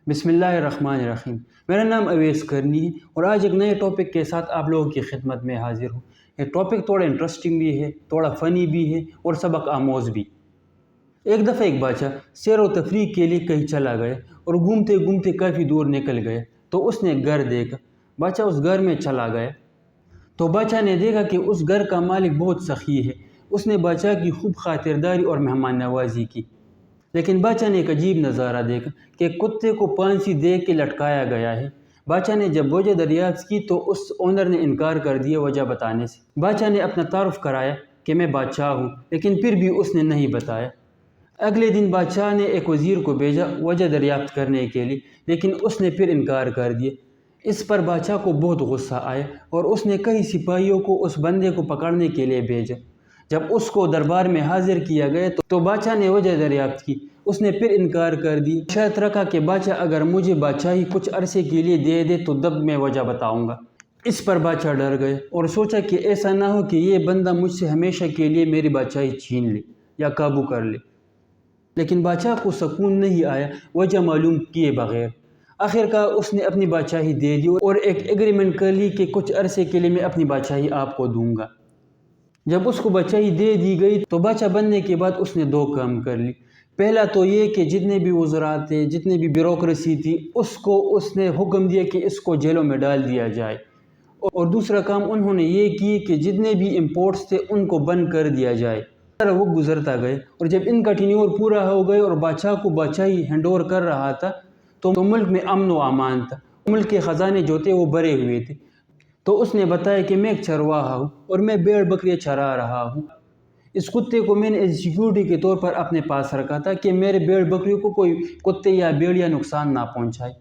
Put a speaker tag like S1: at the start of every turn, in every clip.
S1: بسم اللہ الرحمن الرحیم۔ میرا نام اویس کرنی ہے اور آج ایک نئے ٹاپک کے ساتھ آپ لوگوں کی خدمت میں حاضر ہوں۔ یہ ٹاپک تھوڑا انٹرسٹنگ بھی ہے، تھوڑا فنی بھی ہے اور سبق آموز بھی۔ ایک دفعہ ایک بادشاہ سیر و تفریح کے لیے کہیں چلا گیا اور گھومتے گھومتے کافی دور نکل گیا تو اس نے ایک گھر دیکھا۔ بادشاہ اس گھر میں چلا گیا تو بادشاہ نے دیکھا کہ اس گھر کا مالک بہت سخی ہے۔ اس نے بادشاہ کی خوب خاطرداری اور مہمان نوازی کی، لیکن بادشاہ نے ایک عجیب نظارہ دیکھا کہ کتے کو پھانسی دے کے لٹکایا گیا ہے۔ بادشاہ نے جب وجہ دریافت کی تو اس اونر نے انکار کر دیا وجہ بتانے سے۔ بادشاہ نے اپنا تعارف کرایا کہ میں بادشاہ ہوں، لیکن پھر بھی اس نے نہیں بتایا۔ اگلے دن بادشاہ نے ایک وزیر کو بھیجا وجہ دریافت کرنے کے لیے، لیکن اس نے پھر انکار کر دیا۔ اس پر بادشاہ کو بہت غصہ آیا اور اس نے کئی سپاہیوں کو اس بندے کو پکڑنے کے لیے بھیجا۔ جب اس کو دربار میں حاضر کیا گیا تو بادشاہ نے وجہ دریافت کی۔ اس نے پھر انکار کر دی۔ شرط رکھا کہ بادشاہ اگر مجھے بادشاہی کچھ عرصے کے لیے دے دے تو تب میں وجہ بتاؤں گا۔ اس پر بادشاہ ڈر گئے اور سوچا کہ ایسا نہ ہو کہ یہ بندہ مجھ سے ہمیشہ کے لیے میری بادشاہی چھین لے یا قابو کر لے۔ لیکن بادشاہ کو سکون نہیں آیا وجہ معلوم کیے بغیر۔ آخرکار اس نے اپنی بادشاہی دے دی اور ایک ایگریمنٹ کر لی کہ کچھ عرصے کے لیے میں اپنی بادشاہی آپ کو دوں گا۔ جب اس کو بادشاہی دے دی گئی تو بادشاہ بننے کے بعد اس نے دو کام کر لی۔ پہلا تو یہ کہ جتنے بھی وزراء تھے، جتنے بھی بیوروکریسی تھی، اس نے حکم دیا کہ اس کو جیلوں میں ڈال دیا جائے، اور دوسرا کام انہوں نے یہ کی کہ جتنے بھی امپورٹس تھے ان کو بند کر دیا جائے۔ وہ گزرتا گئے اور جب ان کا ٹینیور پورا ہو گئے اور بادشاہ کو بادشاہی ہینڈ اوور کر رہا تھا تو ملک میں امن و امان تھا۔ ملک کے خزانے جو تھے وہ بھرے ہوئے تھے۔ تو اس نے بتایا کہ میں ایک چرواہا ہوں اور میں بھیڑ بکریاں چرا رہا ہوں۔ اس کتے کو میں نے ایز سیکیورٹی کے طور پر اپنے پاس رکھا تھا کہ میرے بھیڑ بکریوں کو کوئی کتے یا بھیڑیا نقصان نہ پہنچائے،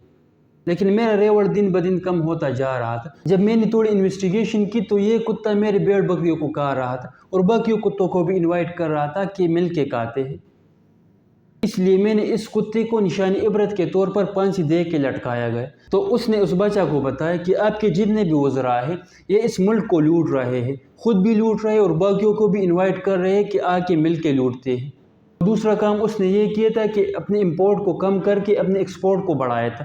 S1: لیکن میرا ریوڑ دن بدن کم ہوتا جا رہا تھا۔ جب میں نے تھوڑی انویسٹیگیشن کی تو یہ کتا میرے بھیڑ بکریوں کو کھا رہا تھا اور باقی کتوں کو بھی انوائٹ کر رہا تھا کہ مل کے کھاتے ہیں۔ اس لیے میں نے اس کتے کو نشانی عبرت کے طور پر پھانسی دے کے لٹکایا گیا۔ تو اس نے اس بادشاہ کو بتایا کہ آپ کے جتنے بھی وزراء ہیں یہ اس ملک کو لوٹ رہے ہیں، خود بھی لوٹ رہے اور باقیوں کو بھی انوائٹ کر رہے ہیں کہ آ کے مل کے لوٹتے ہیں۔ دوسرا کام اس نے یہ کیا تھا کہ اپنے امپورٹ کو کم کر کے اپنے ایکسپورٹ کو بڑھایا تھا۔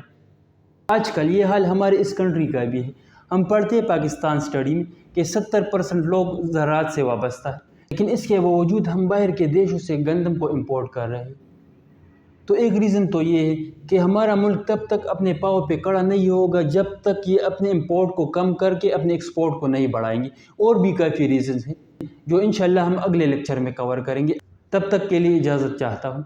S1: آج کل یہ حال ہمارے اس کنٹری کا بھی ہے۔ ہم پڑھتے ہیں پاکستان سٹڈی میں کہ 70% لوگ زراعت سے وابستہ ہیں، لیکن اس کے باوجود ہم باہر کے دیشوں سے گندم کو امپورٹ کر رہے ہیں۔ تو ایک ریزن تو یہ ہے کہ ہمارا ملک تب تک اپنے پاؤں پہ کھڑا نہیں ہوگا جب تک یہ اپنے امپورٹ کو کم کر کے اپنے ایکسپورٹ کو نہیں بڑھائیں گے۔ اور بھی کافی ریزنز ہیں جو انشاءاللہ ہم اگلے لیکچر میں کور کریں گے۔ تب تک کے لیے اجازت چاہتا ہوں۔